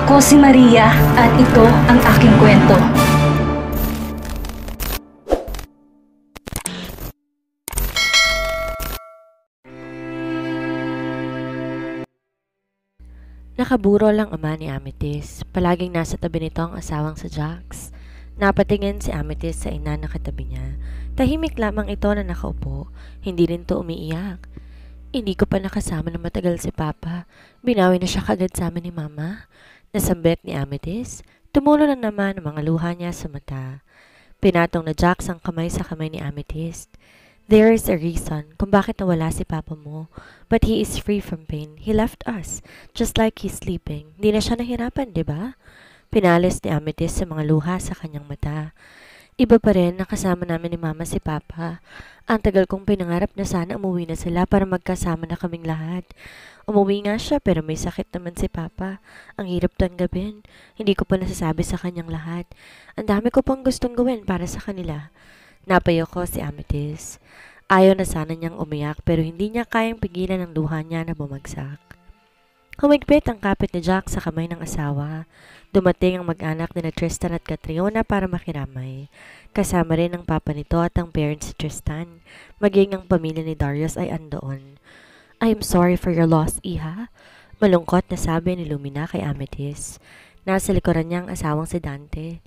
Ako si Maria at ito ang aking kwento. Nakaburo lang ama ni Amethyst. Palaging nasa tabi nito ang asawang si Jax. Napatingin si Amethyst sa ina na katabi niya. Tahimik lamang ito na nakaupo. Hindi rin to umiiyak. Hindi ko pa nakasama na matagal si Papa. Binawi na siya kagad sa amin ni Mama. Nasambit ni Amethyst. Tumulo na naman ang mga luha niya sa mata. Pinatong na Jax ang kamay sa kamay ni Amethyst. There is a reason kung bakit nawala si Papa mo. But he is free from pain. He left us, just like he's sleeping. Di na siya nahirapan, di ba? Pinalis ni Amethyst sa mga luha sa kanyang mata. Iba pa rin nakasama namin ni Mama si Papa. Ang tagal kong pinangarap na sana umuwi na sila para magkasama na kaming lahat. Umuwi nga siya pero may sakit naman si Papa. Ang hirap tanggapin. Hindi ko pa nasasabi sa kanyang lahat. Ang dami ko pang gustong gawin para sa kanila. Napayo ko si Amethyst. Ayaw na sana niyang umiyak pero hindi niya kayang pigilan ang luha niya na bumagsak. Humigpit ang kapit ni Jack sa kamay ng asawa. Dumating ang mag-anak ni Tristan at Catriona para makiramay. Kasama rin ang papa nito at ang parents ni Tristan. Maging ang pamilya ni Darius ay andoon. I am sorry for your loss, Iha. Malungkot na sabi ni Lumina kay Amethyst. Nasa likuran niya ang asawang si Dante.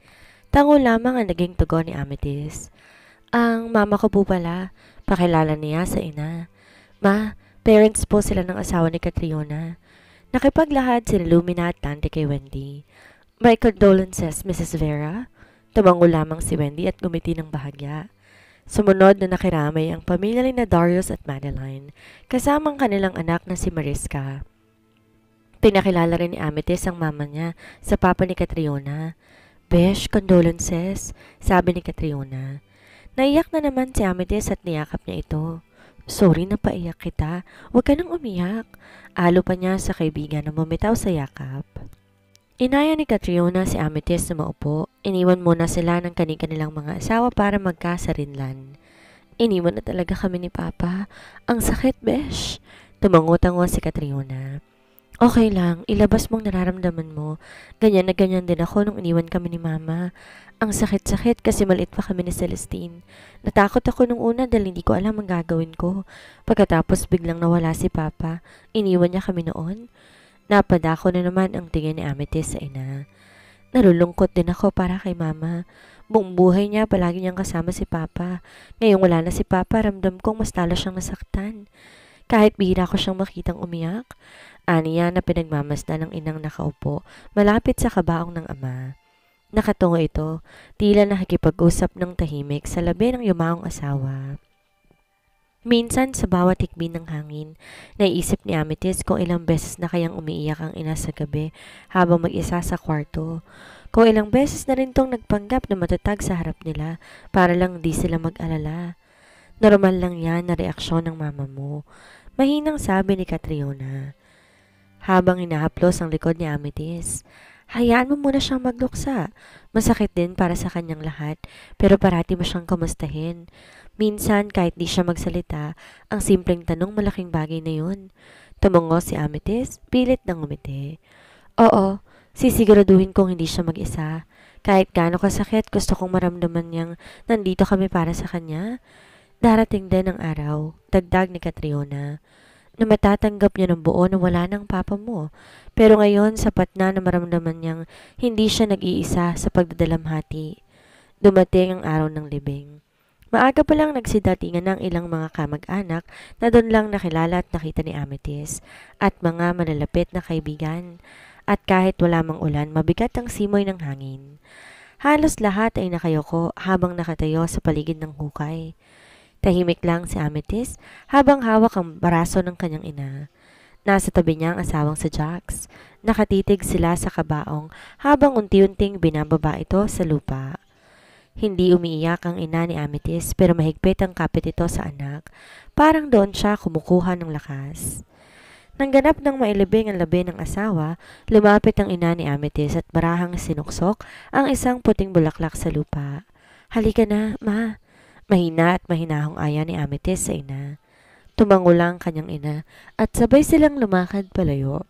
Tango lamang ang naging tugon ni Amethyst. Ang mama ko po pala, pakilala niya sa ina. Ma, parents po sila ng asawa ni Catriona. Nakipaglahad si Lumina at Dante kay Wendy. My condolences, Mrs. Vera. Tumango lamang si Wendy at gumiti ng bahagya. Sumunod na nakiramay ang pamilya ni Darius at Madeline, kasamang kanilang anak na si Mariska. Pinakilala rin ni Amethyst ang mama niya sa papa ni Catriona. Besh, condolences, sabi ni Catriona. Naiyak na naman si Amethyst at niyakap niya ito. Sorry na paiyak kita. Huwag ka nang umiyak. Alo pa niya sa kaibigan na bumitaw sa yakap. Inaya ni Catriona si Amethyst na maupo. Iniwan muna sila ng kanilang mga asawa para magkasarinlan. Iniwan na talaga kami ni Papa. Ang sakit, besh. Tumango-tango si Catriona. Okay lang, ilabas mong nararamdaman mo. Ganyan na ganyan din ako nung iniwan kami ni Mama. Ang sakit-sakit kasi maliit pa kami ni Celestine. Natakot ako nung una dahil hindi ko alam ang gagawin ko. Pagkatapos biglang nawala si Papa, iniwan niya kami noon. Napadako na naman ang tingin ni Amethyst sa ina. Nalulungkot din ako para kay Mama. Buong buhay niya palagi niyang kasama si Papa. Ngayong wala na si Papa, ramdam kong mas talo siyang nasaktan. Kahit bihira ko siyang makitang umiyak, aniya na pinagmamasdan ng inang nakaupo, malapit sa kabaong ng ama. Nakatungo ito, tila nakikipag-usap ng tahimik sa labi ng yumaong asawa. Minsan sa bawat hikbi ng hangin, naiisip ni Amethyst kung ilang beses na kayang umiiyak ang ina sa gabi habang mag-isa sa kwarto. Kung ilang beses na rin tong nagpanggap na matatag sa harap nila para lang di sila mag-alala. Normal lang yan na reaksyon ng mama mo. Mahinang sabi ni Catriona. Habang hinahaplos ang likod ni Amethyst, hayaan mo muna siyang magluksa. Masakit din para sa kanyang lahat, pero parati mo siyang kamustahin. Minsan, kahit di siya magsalita, ang simpleng tanong malaking bagay na yun. Tumungo si Amethyst, pilit ng umiti. Oo, sisiguraduhin kong hindi siya mag-isa. Kahit gaano kasakit, gusto kong maramdaman niyang nandito kami para sa kanya. Darating din ang araw, dagdag ni Catriona, na matatanggap niya ng buo na wala ng papa mo. Pero ngayon, sapat na na maramdaman niyang hindi siya nag-iisa sa pagdadalamhati. Dumating ang araw ng libing. Maaga pa lang nagsidatingan ng ilang mga kamag-anak na doon lang nakilala at nakita ni Amethyst at mga malalapit na kaibigan. At kahit wala mang ulan, mabigat ang simoy ng hangin. Halos lahat ay nakayoko habang nakatayo sa paligid ng hukay. Tahimik lang si Amethyst habang hawak ang baraso ng kanyang ina. Nasa tabi niya ang asawang si Jax. Nakatitig sila sa kabaong habang unti-unting binababa ito sa lupa. Hindi umiiyak ang ina ni Amethyst pero mahigpit ang kapit ito sa anak. Parang doon siya kumukuha ng lakas. Nang ganap ng mailibing ang labi ng asawa, lumapit ang ina ni Amethyst at barahang sinuksok ang isang puting bulaklak sa lupa. Halika na, ma. Mahina at mahinahong aya ni Amethyst sa ina. Tumango lang kanyang ina at sabay silang lumakad palayo.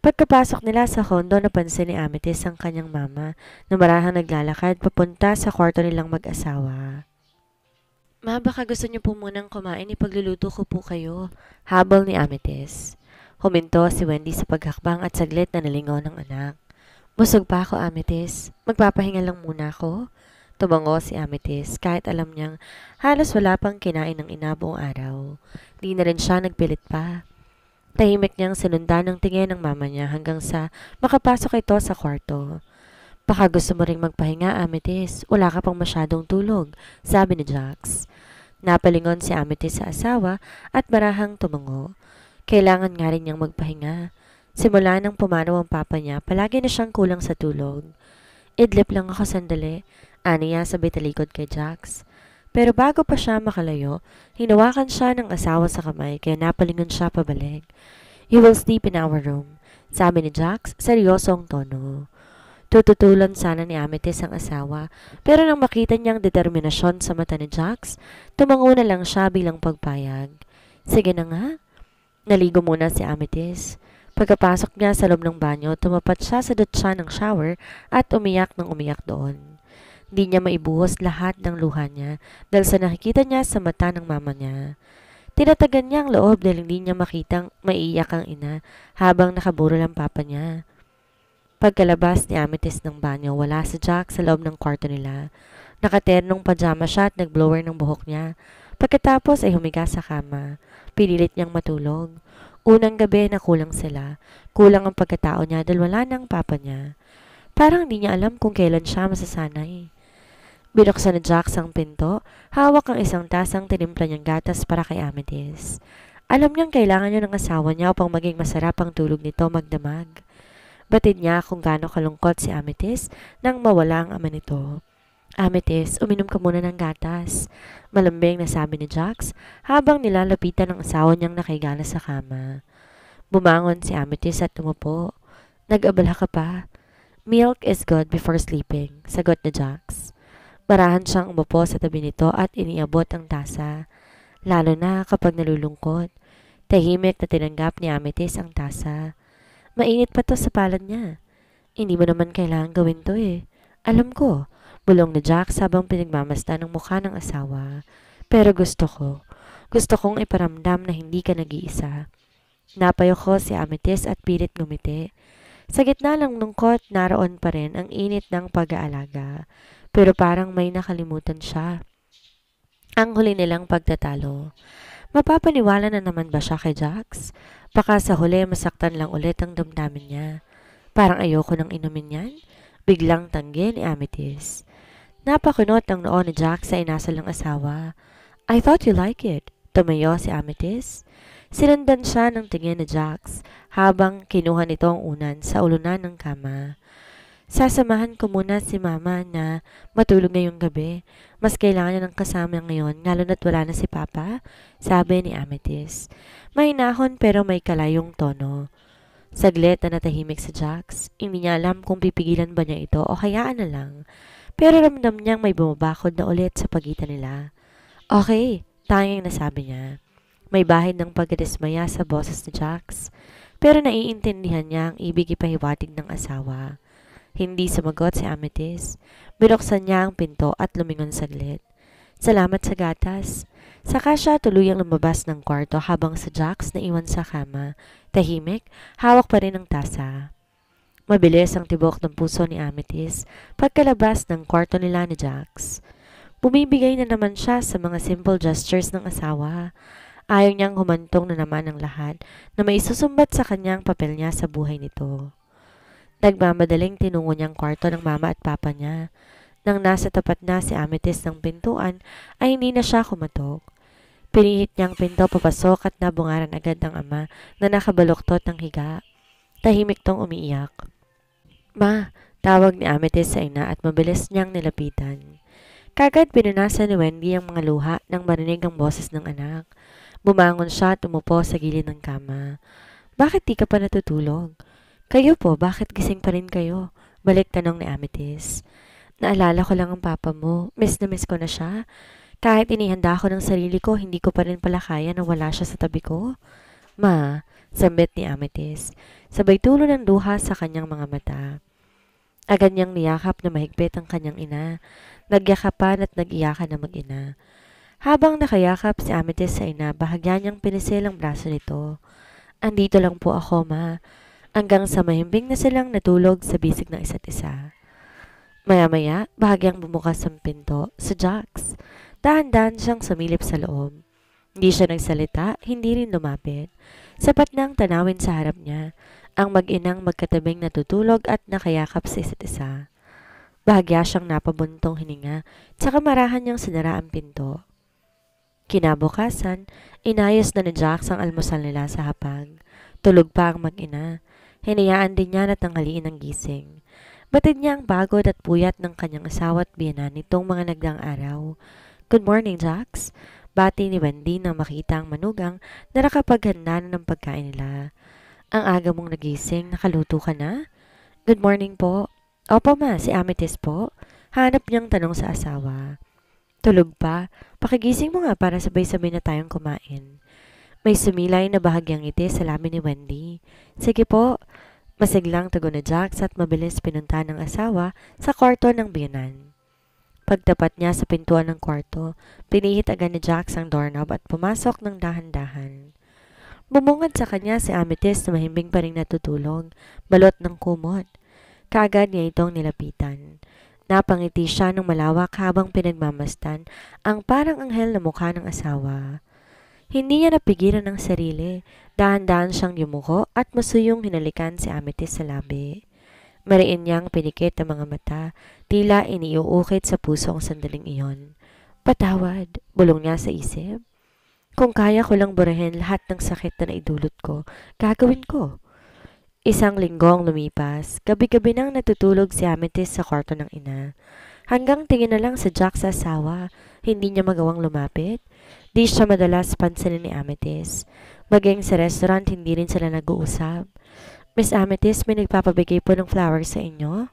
Pagkapasok nila sa kondo, napansin ni Amethyst ang kanyang mama na marahang naglalakad papunta sa kwarto nilang mag-asawa. Ma, baka gusto niyo po munang kumain, ipagluluto ko po kayo, habol ni Amethyst. Huminto si Wendy sa paghakbang at saglit na nalingon ng anak. Busog pa ako, Amethyst. Magpapahinga lang muna ako. Tumango si Amethyst kahit alam niyang halos wala pang kinain ng ina buong araw. Di na rin siya nagpilit pa. Tahimik niyang sinundan ng tingin ng mama niya hanggang sa makapasok ito sa kwarto. Baka gusto mo ring magpahinga, Amethyst. Wala ka pang masyadong tulog, sabi ni Jax. Napalingon si Amethyst sa asawa at marahang tumango. Kailangan nga rin niyang magpahinga. Simula nang pumanaw ang papa niya, palagi na siyang kulang sa tulog. Idlip lang ako sandali, aniya sabay talikod kay Jax. Pero bago pa siya makalayo, hinawakan siya ng asawa sa kamay kaya napalingon siya pabalik. You will sleep in our room, sabi ni Jax, seryosong tono. Tututulan sana ni Amethyst ang asawa, pero nang makita niyang determinasyon sa mata ni Jax, tumango na lang siya bilang pagpayag. Sige na nga. Naligo muna si Amethyst. Pagkapasok niya sa loob ng banyo, tumapat siya sa dutsa ng shower at umiyak ng umiyak doon. Di niya maibuhos lahat ng luha niya dahil sa nakikita niya sa mata ng mama niya. Tinatagan niya ang loob dahil hindi niya makitang maiiyak ang ina habang nakaburol ang papa niya. Pagkalabas ni Amethyst ng banyo, wala si Jack sa loob ng kwarto nila. Nakaternong pajama siya at nagblower ng buhok niya. Pagkatapos ay humiga sa kama. Pinilit niyang matulog. Unang gabi na kulang sila. Kulang ang pagkatao niya dahil wala ng papa niya. Parang hindi niya alam kung kailan siya masasanay. Binuksan ni Jax ang pinto, hawak ang isang tasang tinimpla niyang gatas para kay Amethyst. Alam niyang kailangan niya ng asawa niya upang maging masarap ang tulog nito magdamag. Batid niya kung gaano kalungkot si Amethyst nang mawala ang ama nito. Amethyst, uminom ka muna ng gatas, malambing na sabi ni Jax habang nilalapitan ng asawa niyang nakahigala sa kama. Bumangon si Amethyst at tumupo. Nag-abala ka pa. Milk is good before sleeping, sagot ni Jax. Barahan siyang umupo sa tabi nito at iniabot ang tasa, lalo na kapag nalulungkot. Tahimik na tinanggap ni Amethyst ang tasa. Mainit pa to sa palad niya. Hindi mo naman kailangan gawin to eh. Alam ko, bulong ni Jax habang pinagmamasdan ng mukha ng asawa. Pero gusto kong iparamdam na hindi ka nag-iisa. Napayo ko si Amethyst at pilit ngumiti. Sa gitna ng lungkot, naroon pa rin ang init ng pag-aalaga. Pero parang may nakalimutan siya. Ang huli nilang pagtatalo. Mapapaniwala na naman ba siya kay Jax? Baka sa huli masaktan lang ulit ang damdamin niya. Parang ayoko nang inumin yan. Biglang tanggi ni Amethyst. Napakunot ang noo ni Jax sa inasal ng asawa. I thought you like it. Tumayo si Amethyst. Sinundan siya ng tingin ni Jax habang kinuha nito ang unan sa ulunan ng kama. Sasamahan ko muna si mama na matulog ngayong gabi. Mas kailangan niya ng kasama ngayon, lalo na't wala na si papa, sabi ni Amethyst. May nahon pero may kalayong tono. Saglit na natahimik si Jax. Hindi niya alam kung pipigilan ba niya ito o hayaan na lang. Pero ramdam niyang may bumabakod na ulit sa pagitan nila. Okay, tanging nasabi niya. May bahid ng pagdismaya sa boses ni Jax. Pero naiintindihan niya ang ibig ipahiwatig ng asawa. Hindi sumagot si Amethyst. Binuksan niya ang pinto at lumingon saglit. Salamat sa gatas. Saka siya tuluyang lumabas ng kwarto habang si Jax naiwan sa kama. Tahimik, hawak pa rin ang tasa. Mabilis ang tibok ng puso ni Amethyst pagkalabas ng kwarto nila ni Jax. Bumibigay na naman siya sa mga simple gestures ng asawa. Ayaw niyang humantong na naman ang lahat na may isusumbat sa kanyang papel niya sa buhay nito. Nagmamadaling tinungo niyang kwarto ng mama at papa niya. Nang nasa tapat na si Amethyst ng pintuan, ay hindi na siya kumatok. Pinihit niyang pinto papasok at nabungaran agad ng ama na nakabaluktot ng higa. Tahimik tong umiiyak. Ma, tawag ni Amethyst sa ina at mabilis niyang nilapitan. Kagad pinunasan ni Wendy ang mga luha nang marinig ang boses ng anak. Bumangon siya at umupo sa gilid ng kama. Bakit di ka pa natutulog? Kayo po, bakit gising pa rin kayo? Balik tanong ni Amethyst. Naalala ko lang ang papa mo. Miss na miss ko na siya. Kahit inihanda ko ng sarili ko, hindi ko pa rin pala kaya na wala siya sa tabi ko. Ma, Sambit ni Amethyst, sabay tulo ng luha sa kanyang mga mata. Agad niyang niyakap na mahigpit ang kanyang ina, nagyakapan at nag-iyakan na mag-ina. Habang nakayakap si Amethyst sa ina, bahagya niyang pinisil ang braso nito. Andito lang po ako, ma, hanggang sa mahimbing na silang natulog sa bisig ng isa't isa. Maya-maya, bahagyang bumukas ang pinto sa Jax. Dahan-dahan siyang sumilip sa loob. Hindi siya nagsalita, hindi rin lumapit. Sapat nang tanawin sa harap niya ang mag-inang magkatabing natutulog at nakayakap sa isa't isa. Bahagya siyang napabuntong hininga, tsaka marahan niyang sinara ang pinto. Kinabukasan, inayos na ni Jax ang almusal nila sa hapag. Tulog pa ang mag-ina. Hinayaan din niya na tanghaliin ang gising. Batid niya ang pagod at puyat ng kanyang asawa at biyanan nitong mga nagdaang araw. Good morning, Jax. Bati ni Wendy nang makita ang manugang na nakapaghanda na ng pagkain nila. Ang aga mong nagising, nakaluto ka na? Good morning po. Opo ma, si Amethyst po. Hanap niyang tanong sa asawa. Tulog pa? Pakigising mo nga para sabay-sabay na tayong kumain. May sumilay na bahagyang ngiti sa labi ni Wendy. Sige po. Masiglang tugon ni Jax at mabilis pinunta ng asawa sa kwarto ng biyanan. Pagtapat niya sa pintuan ng kwarto, pinihit agad ni Jax ang doorknob at pumasok ng dahan-dahan. Bumungad sa kanya si Amethyst na mahimbing pa rin natutulog, balot ng kumot. Kaagad niya itong nilapitan. Napangiti siya ng malawak habang pinagmamastan ang parang anghel na mukha ng asawa. Hindi niya napigilan ang sarili, dahan-dahan siyang yumuko at masuyong hinalikan si Amethyst sa labi. Mariin niyang pinikit ang mga mata, tila iniuukit sa puso ang sandaling iyon. Patawad, bulong niya sa isip. Kung kaya ko lang burahin lahat ng sakit na naidulot ko, gagawin ko. Isang linggong lumipas, gabi-gabi nang natutulog si Amethyst sa kwarto ng ina. Hanggang tingin na lang sa Jax sa asawa, hindi niya magawang lumapit. Di siya madalas pansinin ni Amethyst. Maging sa restaurant, hindi rin sila nag-uusap. Miss Amethyst, may nagpapabigay po ng flowers sa inyo?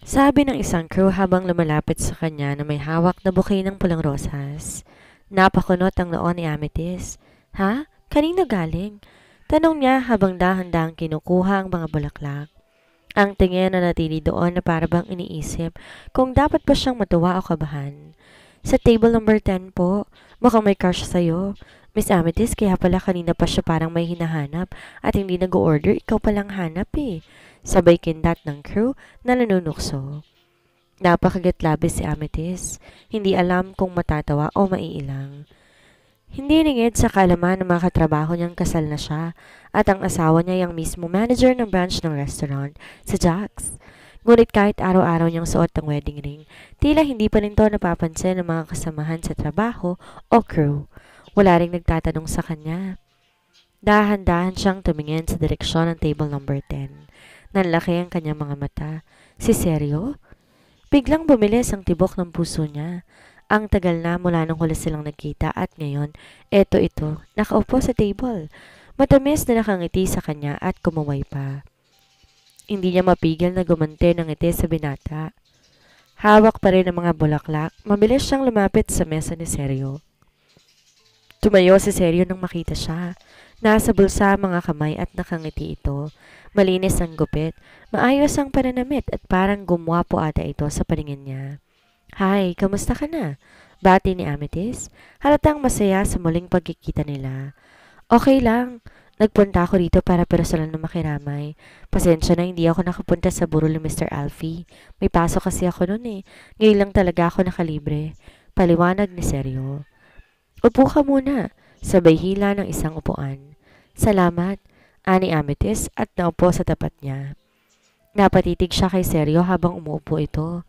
Sabi ng isang crew habang lumalapit sa kanya na may hawak na bouquet ng pulang rosas. Napakunot ang noon ni Amethyst. Ha? Kanino galing? Tanong niya habang dahan-dahang kinukuha ang mga bulaklak. Ang tingin na natili doon na parabang iniisip kung dapat ba siyang matuwa o kabahan. Sa table number 10 po, mukhang may crush sa'yo. Miss Amethyst, kaya pala kanina pa siya parang may hinahanap at hindi nag-order, ikaw palang hanap eh. Sabay kindat ng crew na nanunukso. Napakagat-labis si Amethyst. Hindi alam kung matatawa o maiilang. Hindi ringid sa kaalaman ng mga katrabaho niyang kasal na siya at ang asawa niya yung mismo manager ng branch ng restaurant, si Jax. Ngunit kahit araw-araw niyang suot ang wedding ring, tila hindi pa rin to napapansin ng mga kasamahan sa trabaho o crew. Wala ring nagtatanong sa kanya. Dahan-dahan siyang tumingin sa direksyon ng table number 10. Nanlaki ang kanyang mga mata. Si seryo? Biglang bumilis ang tibok ng puso niya. Ang tagal na mula nung huli silang nagkita at ngayon, ito, nakaupo sa table. Matamis na nakangiti sa kanya at kumuway pa. Hindi niya mapigil na gumante ng ngiti sa binata. Hawak pa rin ang mga bulaklak, mabilis siyang lumapit sa mesa ni Seryo. Tumayo si Seryo nang makita siya. Nasa bulsa ang mga kamay at nakangiti ito. Malinis ang gupit, maayos ang pananamit at parang gumwapo ata ito sa paningin niya. Hi, kamusta ka na? Bati ni Amethyst. Halatang masaya sa muling pagkikita nila. Okay lang. Nagpunta ako rito para personal na makiramay. Pasensya na hindi ako nakapunta sa burol ni Mr. Alfie. May pasok kasi ako noon eh. Ngayon lang talaga ako nakalibre. Paliwanag ni Seryo. Upo ka muna. Sabay hila ng isang upuan. Salamat, ani Amethyst at naupo sa tapat niya. Napatitig siya kay Seryo habang umuupo ito.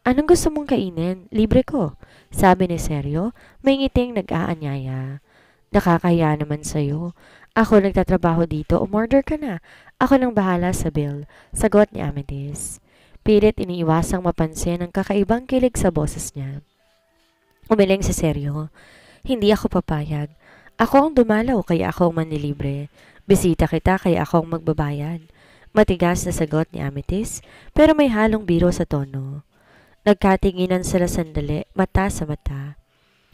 Anong gusto mong kainin? Libre ko. Sabi ni Seryo, may ngiting nag-aanyaya. Nakakahiya naman sa'yo. Ako nagtatrabaho dito, umorder ka na. Ako nang bahala sa bill. Sagot ni Amethyst. Pilit iniiwasang mapansin ang kakaibang kilig sa boses niya. Umiling si Seryo. Hindi ako papayag. Ako ang dumalaw kaya ako ang manlilibre. Bisita kita kaya ako ang magbabayad. Matigas na sagot ni Amethyst pero may halong biro sa tono. Nagkatinginan sila sandali, mata sa mata.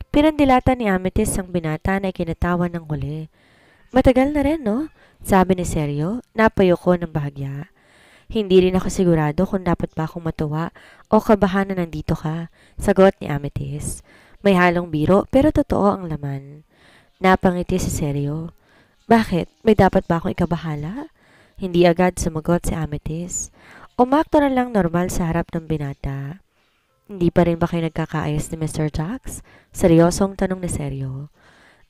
Pinandilatan ni Amethyst ang binata na ikinatawan ng huli. Matagal na rin, no? Sabi ni Seryo, napayo ko ng bahagya. Hindi rin ako sigurado kung dapat ba akong matuwa o kabahan na nandito ka, sagot ni Amethyst. May halong biro pero totoo ang laman. Napangiti si Seryo. Bakit? May dapat ba akong ikabahala? Hindi agad sumagot si Amethyst. Umakto na lang normal sa harap ng binata. Hindi pa rin ba kayo nagkakaayos ni Mr. Jax? Seryosong tanong ni Seryo.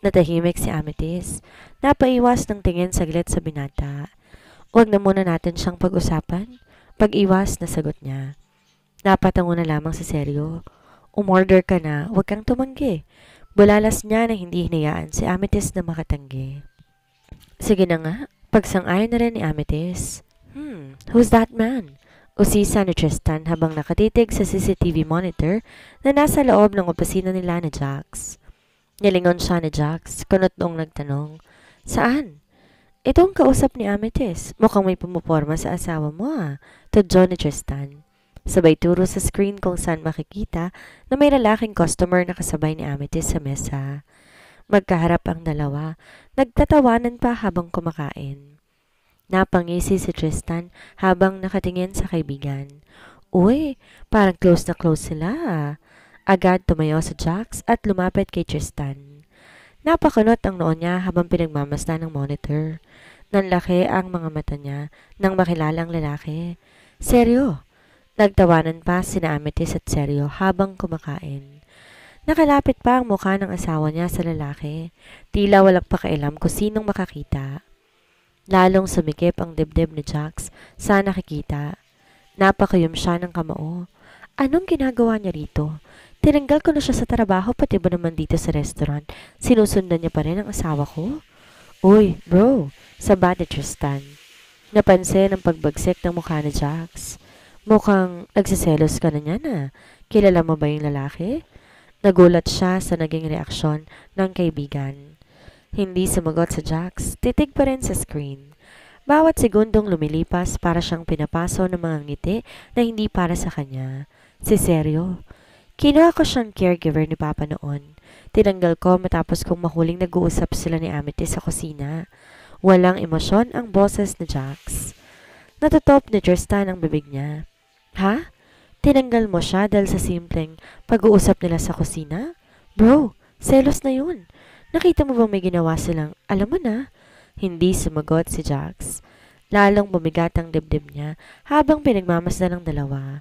Natahimik si Amethyst. Napaiwas ng tingin saglit sa binata. Huwag na muna natin siyang pag-usapan. Pag-iwas na sagot niya. Napatango na lamang si Seryo. Umorder ka na, huwag kang tumanggi. Bulalas niya na hindi hinayaan si Amethyst na makatanggi. Sige na nga, pagsang-ayon na rin ni Amethyst. Who's that man? Usisa ni Tristan habang nakatitig sa CCTV monitor na nasa loob ng opisina nila ni Jax. Nilingon siya ni Jax, kunot noong nagtanong, Saan? Itong kausap ni Amethyst, mukhang may pumuporma sa asawa mo Tudyo ni Tristan. Sabay turo sa screen kung saan makikita na may lalaking customer na kasabay ni Amethyst sa mesa. Magkaharap ang dalawa, nagtatawanan pa habang kumakain. Napangisi si Tristan habang nakatingin sa kaibigan. Uy, parang close na close sila Agad tumayo si Jax at lumapit kay Tristan. Napakunot ang noon niya habang pinagmamasdan ng monitor. Nanlaki ang mga mata niya nang makilala ang lalaki. Seryo. Nagtawanan pa sina Amethyst at Seryo habang kumakain. Nakalapit pa ang mukha ng asawa niya sa lalaki. Tila walang pakialam kung sinong makakita. Lalong sumikip ang dibdib ni Jax sa nakikita. Napakayom siya ng kamao. Anong ginagawa niya rito? Tinanggal ko na siya sa trabaho pati ba naman dito sa restaurant? Sinusundan niya pa rin ang asawa ko? Uy, bro, sabat ni Tristan. Napansin ang pagbagsik ng mukha ni Jax. Mukhang nagsiselos ka na niya na. Kilala mo ba yung lalaki? Nagulat siya sa naging reaksyon ng kaibigan. Hindi sumagot sa Jax, titig pa rin sa screen. Bawat segundong lumilipas para siyang pinapaso ng mga ngiti na hindi para sa kanya. Si Seryo. Kinuha ko siyang caregiver ni Papa noon. Tinanggal ko matapos kong mahuling nag-uusap sila ni Amethyst sa kusina. Walang emosyon ang boses ni Jax. Natutop ni Tristan ang bibig niya. Ha? Tinanggal mo siya dahil sa simpleng pag-uusap nila sa kusina? Bro, selos na yun. Nakita mo bang may ginawa silang, alam mo na? Hindi sumagot si Jax. Lalong bumigat ang dibdib niya habang pinagmamasdan ng dalawa.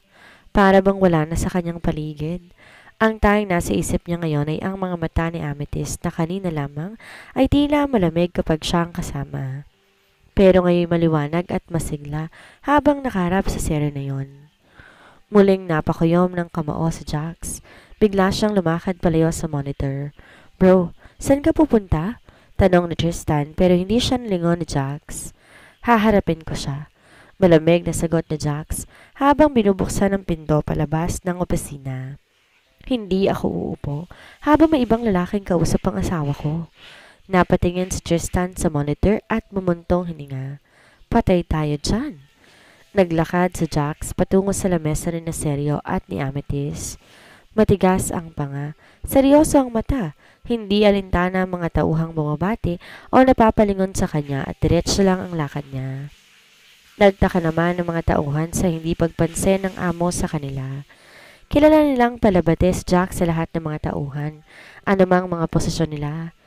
Para bang wala na sa kanyang paligid. Ang tanging nasa isip niya ngayon ay ang mga mata ni Amethyst na kanina lamang ay tila malamig kapag siya ang kasama. Pero ngayon maliwanag at masigla habang nakaharap sa sere na yon. Muling napakuyom ng kamao si Jax. Bigla siyang lumakad palayo sa monitor. Bro, saan ka pupunta? Tanong ni Tristan pero hindi siya nalingon ni Jax. Haharapin ko siya. Malamig na sagot ni Jax habang binubuksan ang pinto palabas ng opisina. Hindi ako uupo habang may ibang lalaking kausap ang asawa ko. Napatingin si Tristan sa monitor at mumuntong hininga. Patay tayo dyan. Naglakad si Jax patungo sa lamesa ni Seryo at ni Amethyst. Matigas ang panga, seryoso ang mata, hindi alintana ang mga tauhang bumabati o napapalingon sa kanya at diretso lang ang lakad niya. Nagtaka naman ng mga tauhan sa hindi pagpansin ng amo sa kanila. Kilala nilang palabate si Jax sa lahat ng mga tauhan, anumang mga posisyon nila.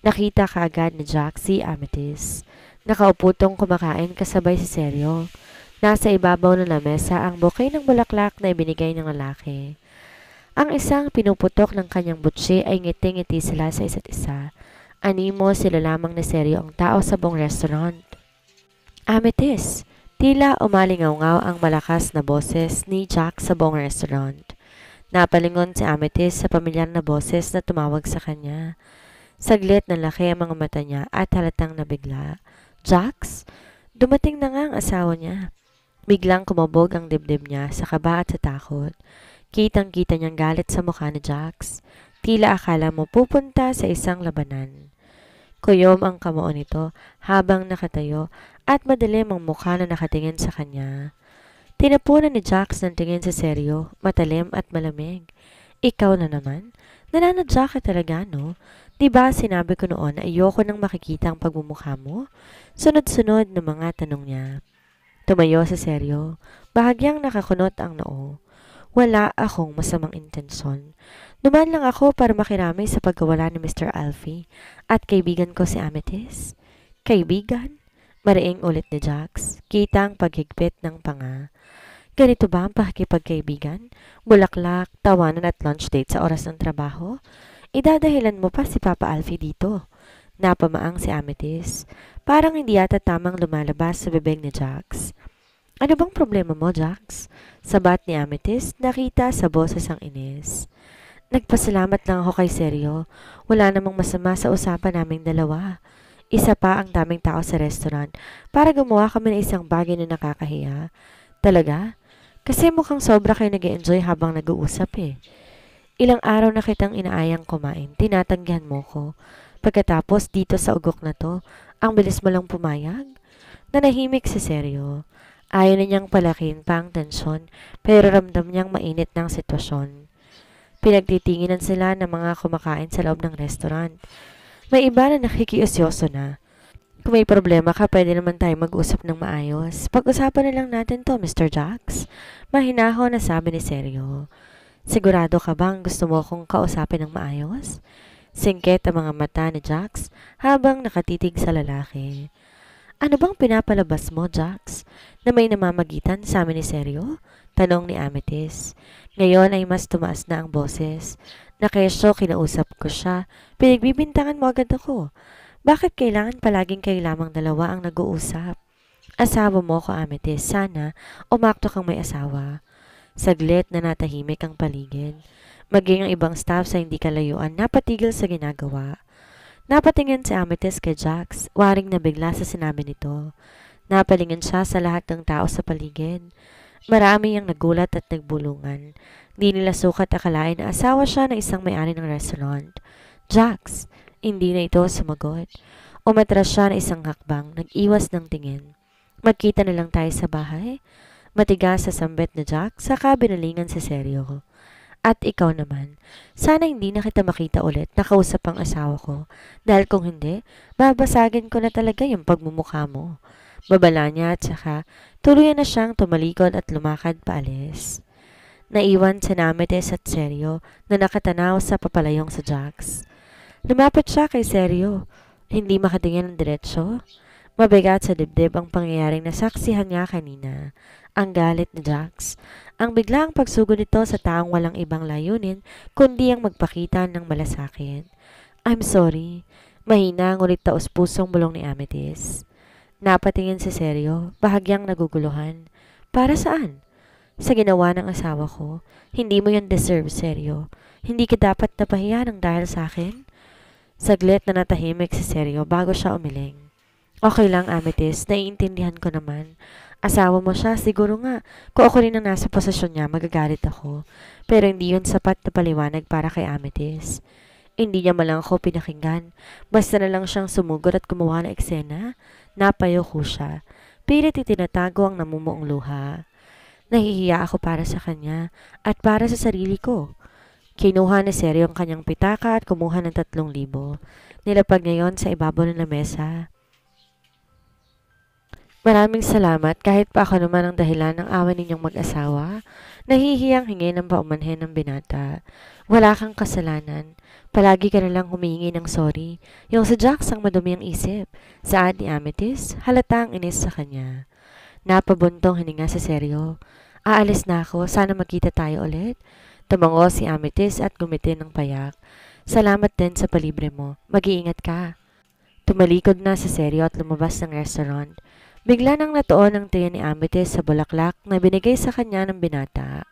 Nakita kaagad ni Jax si Amethyst. Nakauputong kumakain kasabay si Seryo. Nasa ibabaw ng lamesa ang bouquet ng bulaklak na ibinigay ng lalaki. Ang isang pinuputok ng kanyang butsi ay ngiti-ngiti sila sa isa't isa. Animo sila lamang ni Seryo ang tao sa buong restaurant. Amethyst! Tila umalingaw-ngaw ang malakas na boses ni Jax sa buong restaurant. Napalingon si Amethyst sa pamilyar na boses na tumawag sa kanya. Saglit na laki ang mga mata niya at halatang nabigla. Jax? Dumating na nga ang asawa niya. Biglang kumabog ang dibdib niya sa kaba at sa takot. Kitang-kita niyang galit sa mukha ni Jax. Tila akala mo pupunta sa isang labanan. Kuyom ang kamao nito habang nakatayo at madilim ang mukha na nakatingin sa kanya. Tinapunan ni Jax ng tingin sa Seryo, matalim at malamig. Ikaw na naman? Nananadya ka talaga, no? Diba sinabi ko noon na ayoko nang makikita ang pagmumukha mo? Sunod-sunod na mga tanong niya. Tumayo sa seryo. Bahagyang nakakunot ang noo. Wala akong masamang intensyon. Dumaan lang ako para makiramay sa pagkawala ni Mr. Alfie at kaibigan ko si Amethyst. Kaibigan? Mariing ulit ni Jax. Kitang paghigpit ng panga. Ganito ba ang pakikipagkaibigan? Bulaklak, tawanan at lunch date sa oras ng trabaho? Idadahilan mo pa si Papa Alfie dito. Napamaang si Amethyst. Parang hindi yata tamang lumalabas sa bibig ni Jax. Ano bang problema mo, Jax? Sabat ni Amethyst, nakita sa boses ang inis. Nagpasalamat lang ako kay Seryo. Wala namang masama sa usapan naming dalawa. Isa pa ang daming tao sa restaurant para gumawa kami ng isang bagay na nakakahiya. Talaga? Kasi mukhang sobra kayo nag-enjoy habang nag-uusap eh. Ilang araw na kitang inaayang kumain, tinatanggihan mo ko. Pagkatapos dito sa ugok na to, ang bilis mo lang pumayag? Nanahimik si Seryo. Ayaw na niyang palakin pa ang tensyon, pero ramdam niyang mainit ng sitwasyon. Pinagtitinginan sila ng mga kumakain sa loob ng restaurant. May iba na nakikiusyoso na. Kung may problema ka, pwede naman tayo mag-usap ng maayos. Pag-usapan na lang natin to, Mr. Jax. Mahinaho na sabi ni Seryo. Sigurado ka bang gusto mo akong kausapin ng maayos? Singkit ang mga mata ni Jax habang nakatitig sa lalaki. Ano bang pinapalabas mo, Jax? Na may namamagitan sa amin ni Seryo? Tanong ni Amethyst. Ngayon ay mas tumaas na ang boses. Nakesyo, kinausap ko siya. Pinagbibintangan mo agad ako. Bakit kailangan palaging kayo lamang dalawa ang nag-uusap? Asawa mo ko, Amethyst. Sana umakto kang may asawa. Saglit na natahimik ang paligid. Maging ang ibang staff sa hindi kalayuan napatigil sa ginagawa. Napatingin si Amethyst kay Jax, waring nabigla sa sinabi nito. Napalingin siya sa lahat ng tao sa paligid. Marami ang nagulat at nagbulungan. Di nila sukat akalain na asawa siya ng isang may-ari ng restaurant. Jax, hindi na ito sumagot. Umatras siya ng isang hakbang, nag-iwas ng tingin. Magkita na lang tayo sa bahay. Matigas sa sambit ni Jax, saka binalingan si Seryo. At ikaw naman, sana hindi na kita makita ulit nakausap ang asawa ko. Dahil kung hindi, babasagin ko na talaga yung pagmumukha mo. Babala niya at saka tuluyan na siyang tumalikod at lumakad paalis. Naiwan si Amethyst at Seryo na nakatanaw sa papalayong sa Jax. Lumapit siya kay Seryo, hindi makatingin ng diretsyo. Mabigat sa dibdib ang pangyayaring nasaksihan niya kanina. Ang galit ni Jax. Ang biglang pagsugod nito sa taong walang ibang layunin kundi ang magpakita ng malasakit. I'm sorry. Mahina ngunit taos-pusong bulong ni Amethyst. Napatingin si Seryo, bahagyang naguguluhan. Para saan? Sa ginawa ng asawa ko. Hindi mo yan deserve, Seryo. Hindi ka dapat napahiya ng dahil sa akin. Saglit na natahimik si Seryo bago siya umiling. Okay lang, Amethyst. Naiintindihan ko naman. Asawa mo siya, siguro nga. Kung ako rin ang nasa posisyon niya, magagalit ako. Pero hindi yun sapat na paliwanag para kay Amethyst. Hindi niya malang ako pinakinggan. Basta na lang siyang sumugod at gumawa ng eksena. Napayo ko siya. Pilit itinatago ang namumuong luha. Nahihiya ako para sa kanya at para sa sarili ko. Kinuha ni Seryo ang kanyang pitaka at kumuha ng 3,000. Nilapag niya yon sa ibabaw ng lamesa. Maraming salamat kahit pa ako naman ang dahilan ng awan ninyong mag-asawa. Nahihiyang hingi ng paumanhin ng binata. Wala kang kasalanan. Palagi ka nalang humihingi ng sorry. Yung sa Jax ang madumi ang isip. Saad ni Amethyst, halatang inis sa kanya. Napabuntong hininga sa Seryo. Aalis na ako, sana magkita tayo ulit. Tumango si Amethyst at gumiti ng payak. Salamat din sa palibre mo. Mag-iingat ka. Tumalikod na si Seryo at lumabas ng restaurant. Bigla nang natuon ang tingin ni Amethyst sa bulaklak na binigay sa kanya ng binata.